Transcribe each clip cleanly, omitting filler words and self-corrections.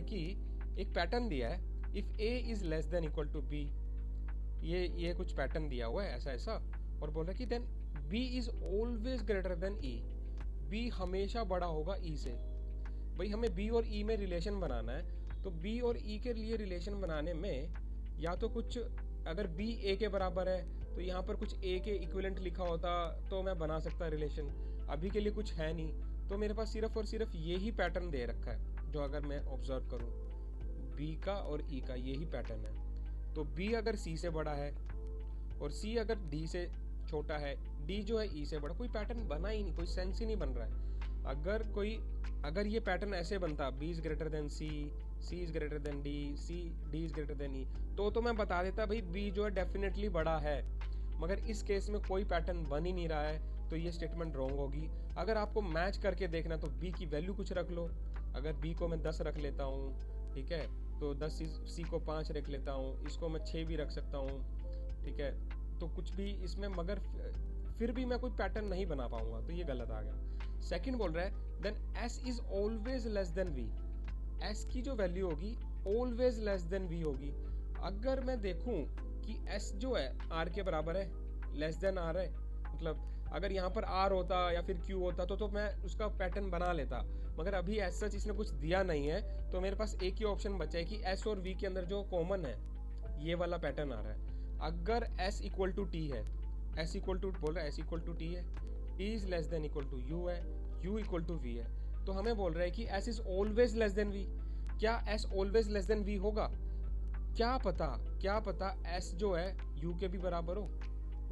कि एक पैटर्न दिया है, if a is less than equal to b, ये कुछ पैटर्न दिया हुआ है ऐसा ऐसा, और बोल रहा है कि then b is always greater than e, b हमेशा बड़ा होगा e से। भाई हमें b और e में रिलेशन बनाना है, तो b और e के लिए रिलेशन बनाने में या तो कुछ, अगर b a के बराबर है तो यहाँ पर कुछ a के इक्विवेलेंट लिखा होता तो मैं बना सकता रिलेशन, अभी के लिए कुछ है नहीं, तो मेरे पास सिर्फ और सिर्फ ये ही पैटर्न दे रखा है जो अगर मैं ऑब्जर्व करूँ b का और e का यही पैटर्न है। तो b अगर c से बड़ा है और c अगर d से छोटा है, d जो है e से बड़ा, कोई पैटर्न बना ही नहीं, कोई सेंस ही नहीं बन रहा है। अगर ये पैटर्न ऐसे बनता b is greater than c, c is greater than d, d is greater than e, तो मैं बता देता भाई b जो है डेफिनेटली बड़ा है, मगर इस केस में कोई पैटर्न बन ही नहीं रहा है, तो ये स्टेटमेंट रॉन्ग होगी। अगर आपको मैच करके देखना तो b की वैल्यू कुछ रख लो, अगर b को मैं 10 रख लेता हूँ, ठीक है, तो 10 c को 5 रख लेता हूँ, इसको मैं 6 भी रख सकता हूँ, ठीक है, तो कुछ भी इसमें, मगर फिर भी मैं कोई पैटर्न नहीं बना पाऊंगा, तो ये गलत आ गया। सेकंड बोल रहा है then s is always less than v, s की जो वैल्यू होगी ऑलवेज लेस देन v होगी। अगर मैं देखूं कि s जो है r के बराबर है, लेस देन r है, मतलब अगर यहाँ पर r होता या फिर q होता तो मैं उसका पैटर्न बना लेता, मगर अभी एज सच इसने कुछ दिया नहीं है, तो मेरे पास एक ही ऑप्शन बचा है कि s और v के अंदर जो कॉमन है ये वाला पैटर्न आ रहा है। अगर s इक्वल टू t है, s इक्वल टू बोल रहा है s इक्वल टू t है, t is less than equal to u है, u इक्वल टू v है, तो हमें बोल रहा है कि s is always less than v। क्या s always less than v होगा? क्या पता s जो है u के भी बराबर हो,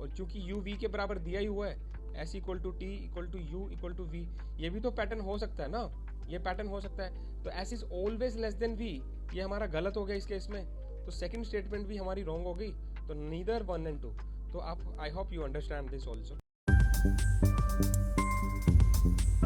और चूंकि u v के बराबर दिया ही हुआ है, s equal to t equal to u equal to v, ये भी तो पैटर्न हो सकता है ना, ये पैटर्न हो सकता है। तो s is always less than v, ये हमारा गलत हो गया इस केस में, तो सेकंड स्टेटमेंट भी हमारी रॉन्ग हो गई, तो नीदर 1 and 2। तो आप, I hope you understand this also.